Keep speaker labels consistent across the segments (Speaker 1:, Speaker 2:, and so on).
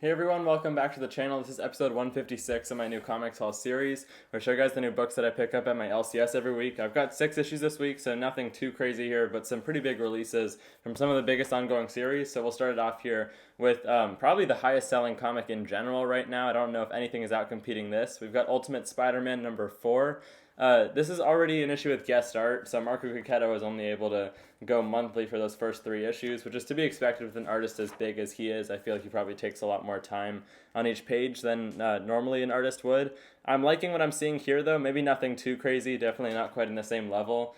Speaker 1: Hey everyone, welcome back to the channel. This is episode 156 of my new Comics Haul series, where I show you guys the new books that I pick up at my LCS every week. I've got 6 issues this week, so nothing too crazy here, but some pretty big releases from some of the biggest ongoing series. So we'll start it off here with probably the highest selling comic in general right now. I don't know if anything is out competing this. We've got Ultimate Spider-Man number 4. This is already an issue with guest art, so Marco Cacchetto was only able to go monthly for those first 3 issues, which is to be expected with an artist as big as he is. I feel like he probably takes a lot more time on each page than normally an artist would. I'm liking what I'm seeing here, though. Maybe nothing too crazy, definitely not quite in the same level.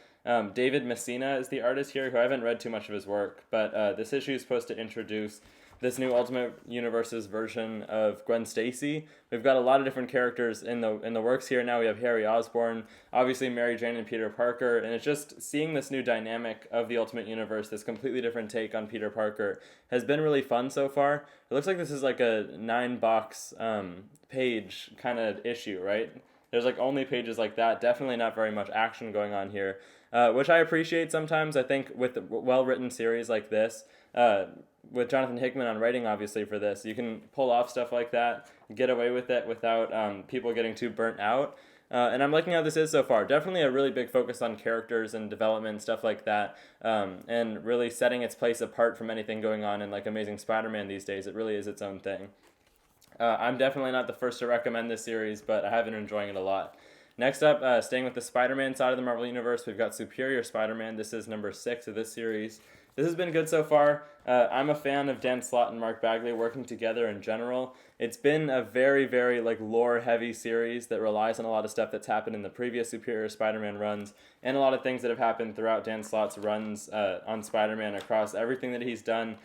Speaker 1: David Messina is the artist here, who I haven't read too much of his work, but this issue is supposed to introduce this new Ultimate Universe's version of Gwen Stacy. We've got a lot of different characters in the works here now. We have Harry Osborn, obviously Mary Jane and Peter Parker, and it's just seeing this new dynamic of the Ultimate Universe, this completely different take on Peter Parker, has been really fun so far. It looks like this is like a 9-box page kind of issue, right? There's like only pages like that. Definitely not very much action going on here, which I appreciate sometimes. I think with a well-written series like this, with Jonathan Hickman on writing, obviously, for this, you can pull off stuff like that, get away with it without people getting too burnt out. And I'm liking how this is so far. Definitely a really big focus on characters and development, stuff like that, and really setting its place apart from anything going on in like Amazing Spider-Man these days. It really is its own thing. I'm definitely not the first to recommend this series, but I have been enjoying it a lot. Next up, staying with the Spider-Man side of the Marvel Universe, we've got Superior Spider-Man. This is number 6 of this series. This has been good so far. I'm a fan of Dan Slott and Mark Bagley working together in general. It's been a very, very like lore-heavy series that relies on a lot of stuff that's happened in the previous Superior Spider-Man runs, and a lot of things that have happened throughout Dan Slott's runs on Spider-Man across everything that he's done.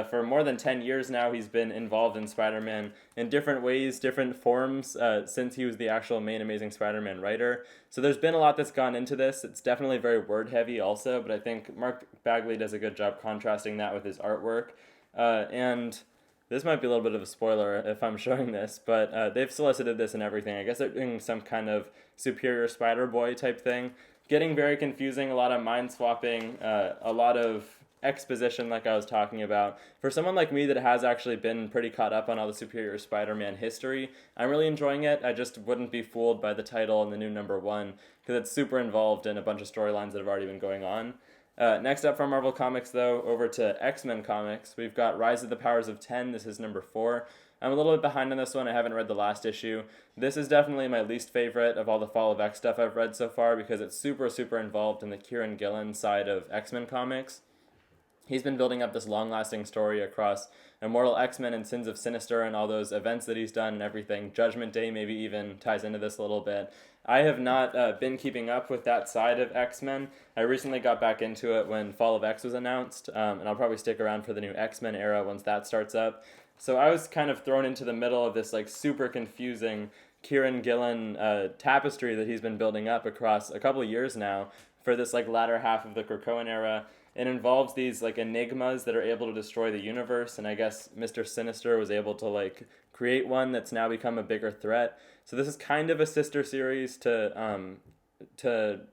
Speaker 1: For more than 10 years now, he's been involved in Spider-Man in different ways, different forms, since he was the actual main Amazing Spider-Man writer. So there's been a lot that's gone into this. It's definitely very word-heavy also, but I think Mark Bagley does a good job contrasting that with his artwork. And this might be a little bit of a spoiler if I'm showing this, but they've solicited this and everything. I guess they're doing some kind of Superior Spider-Boy type thing. Getting very confusing, a lot of mind-swapping, a lot of exposition like I was talking about. For someone like me that has actually been pretty caught up on all the Superior Spider-Man history, I'm really enjoying it. I just wouldn't be fooled by the title and the new number 1, because it's super involved in a bunch of storylines that have already been going on. Next up from Marvel Comics, though, over to X-Men Comics, we've got Rise of the Powers of 10. This is number 4. I'm a little bit behind on this one. I haven't read the last issue. This is definitely my least favorite of all the Fall of X stuff I've read so far, because it's super, super involved in the Kieran Gillen side of X-Men Comics. He's been building up this long-lasting story across Immortal X-Men and Sins of Sinister and all those events that he's done and everything. Judgment Day maybe even ties into this a little bit. I have not been keeping up with that side of X-Men. I recently got back into it when Fall of X was announced, and I'll probably stick around for the new X-Men era once that starts up. So I was kind of thrown into the middle of this like super confusing Kieran Gillen tapestry that he's been building up across a couple of years now for this like latter half of the Krakoan era. It involves these like enigmas that are able to destroy the universe, and I guess Mr. Sinister was able to like create one that's now become a bigger threat. So this is kind of a sister series to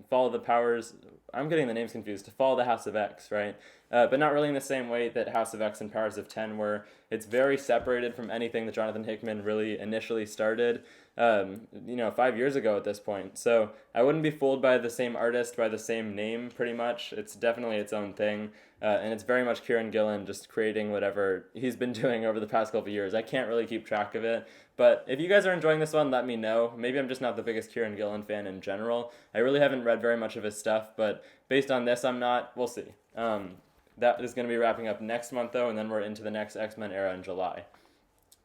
Speaker 1: Follow the Powers. I'm getting the names confused. To Follow the House of X, right? But not really in the same way that House of X and Powers of 10 were. It's very separated from anything that Jonathan Hickman really initially started, 5 years ago at this point. So I wouldn't be fooled by the same artist, by the same name, pretty much. It's definitely its own thing. And it's very much Kieran Gillen just creating whatever he's been doing over the past couple of years. I can't really keep track of it. But if you guys are enjoying this one, let me know. Maybe I'm just not the biggest Kieran Gillen fan in general. I really haven't read very much of his stuff, but based on this, I'm not. We'll see. That is going to be wrapping up next month, though, and then we're into the next X-Men era in July.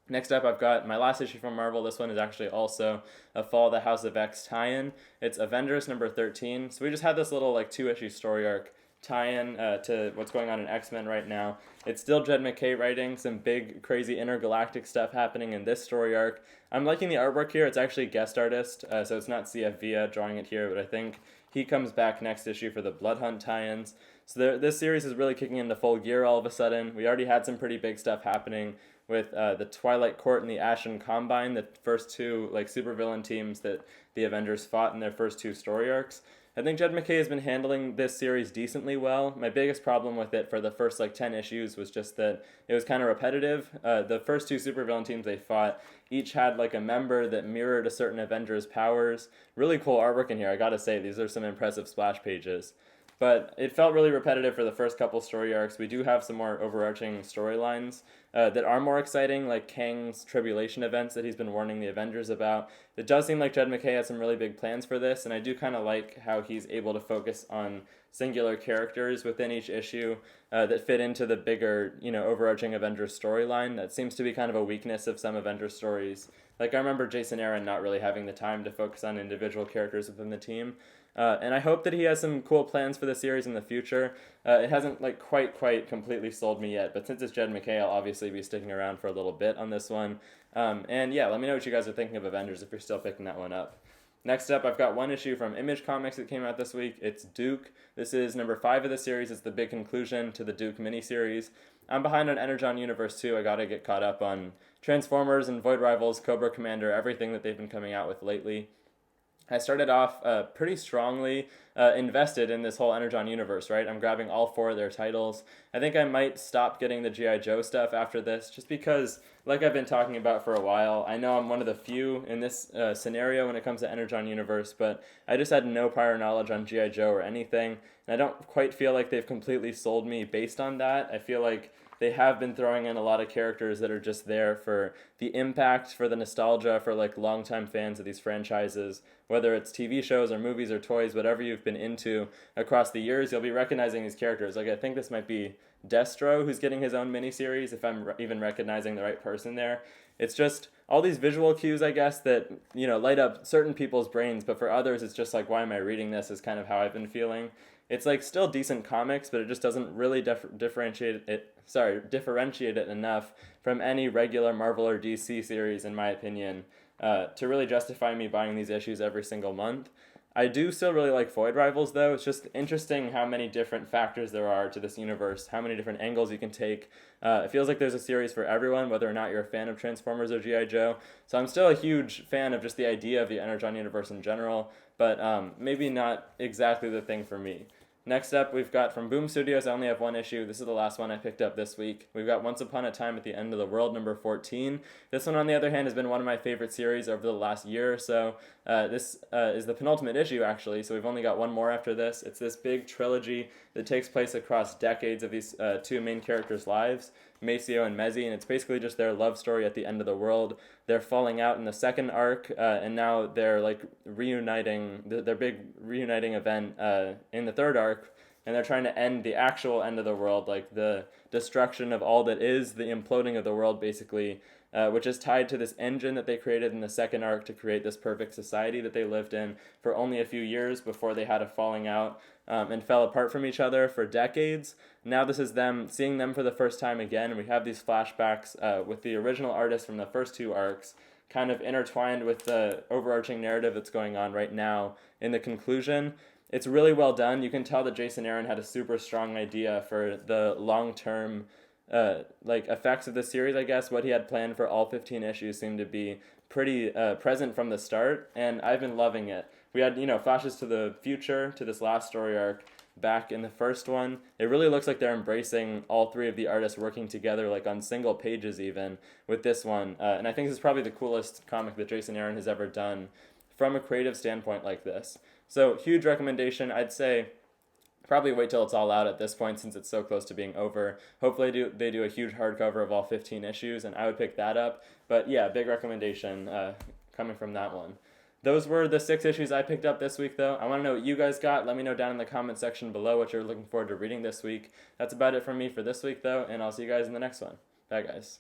Speaker 1: Next up, I've got my last issue from Marvel. This one is actually also a Fall of the House of X tie-in. It's Avengers number 13. So we just had this little like 2-issue story arc tie-in to what's going on in X-Men right now. It's still Jed MacKay writing, some big, crazy intergalactic stuff happening in this story arc. I'm liking the artwork here. It's actually a guest artist, so it's not CF Villa drawing it here, but I think he comes back next issue for the Blood Hunt tie-ins. So this series is really kicking into full gear all of a sudden. We already had some pretty big stuff happening with the Twilight Court and the Ashen Combine, the first 2 like supervillain teams that the Avengers fought in their first 2 story arcs. I think Jed MacKay has been handling this series decently well. My biggest problem with it for the first 10 issues was just that it was kind of repetitive. The first two supervillain teams they fought each had a member that mirrored a certain Avenger's powers. Really cool artwork in here, I gotta say. These are some impressive splash pages. But it felt really repetitive for the first couple story arcs. We do have some more overarching storylines that are more exciting, like Kang's tribulation events that he's been warning the Avengers about. It does seem like Jed MacKay has some really big plans for this, and I do kind of like how he's able to focus on singular characters within each issue that fit into the bigger, overarching Avengers storyline. That seems to be kind of a weakness of some Avengers stories. I remember Jason Aaron not really having the time to focus on individual characters within the team. And I hope that he has some cool plans for the series in the future. It hasn't quite completely sold me yet, but since it's Jed MacKay, I'll obviously be sticking around for a little bit on this one. And yeah, let me know what you guys are thinking of Avengers if you're still picking that one up. Next up, I've got one issue from Image Comics that came out this week. It's Duke. This is number 5 of the series. It's the big conclusion to the Duke miniseries. I'm behind on Energon Universe 2. I gotta get caught up on Transformers and Void Rivals, Cobra Commander, everything that they've been coming out with lately. I started off pretty strongly invested in this whole Energon universe, right? I'm grabbing all 4 of their titles. I think I might stop getting the G.I. Joe stuff after this, just because, like I've been talking about for a while, I know I'm one of the few in this scenario when it comes to Energon universe, but I just had no prior knowledge on G.I. Joe or anything, and I don't quite feel like they've completely sold me based on that. I feel like they have been throwing in a lot of characters that are just there for the impact, for the nostalgia, for longtime fans of these franchises. Whether it's TV shows or movies or toys, whatever you've been into across the years, you'll be recognizing these characters. I think this might be Destro who's getting his own miniseries, if I'm even recognizing the right person there. It's just all these visual cues, I guess, that, light up certain people's brains, but for others, it's just why am I reading this is kind of how I've been feeling. It's still decent comics, but it just doesn't really differentiate it enough from any regular Marvel or DC series, in my opinion, to really justify me buying these issues every single month. I do still really like Void Rivals, though. It's just interesting how many different factors there are to this universe, how many different angles you can take. It feels like there's a series for everyone, whether or not you're a fan of Transformers or G.I. Joe. So I'm still a huge fan of just the idea of the Energon universe in general, but maybe not exactly the thing for me. Next up, we've got from Boom Studios. I only have one issue. This is the last one I picked up this week. We've got Once Upon a Time at the End of the World, number 14. This one, on the other hand, has been one of my favorite series over the last year or so. This is the penultimate issue, actually, so we've only got one more after this. It's this big trilogy that takes place across decades of these 2 main characters' lives, Maceo and Mezzi, and it's basically just their love story at the end of the world. They're falling out in the second arc, and now they're reuniting, their big reuniting event in the third arc, and they're trying to end the actual end of the world, the destruction of all that is, the imploding of the world, basically, which is tied to this engine that they created in the second arc to create this perfect society that they lived in for only a few years before they had a falling out and fell apart from each other for decades. Now this is them, seeing them for the first time again, and we have these flashbacks with the original artist from the first 2 arcs kind of intertwined with the overarching narrative that's going on right now in the conclusion. It's really well done. You can tell that Jason Aaron had a super strong idea for the long-term effects of the series, I guess. What he had planned for all 15 issues seemed to be pretty present from the start, and I've been loving it. We had, flashes to the future, to this last story arc back in the first one. It really looks like they're embracing all 3 of the artists working together, on single pages even, with this one. And I think this is probably the coolest comic that Jason Aaron has ever done from a creative standpoint like this. So, huge recommendation. I'd say probably wait till it's all out at this point since it's so close to being over. Hopefully they do a huge hardcover of all 15 issues, and I would pick that up. But yeah, big recommendation coming from that one. Those were the 6 issues I picked up this week, though. I want to know what you guys got. Let me know down in the comment section below what you're looking forward to reading this week. That's about it from me for this week, though, and I'll see you guys in the next one. Bye, guys.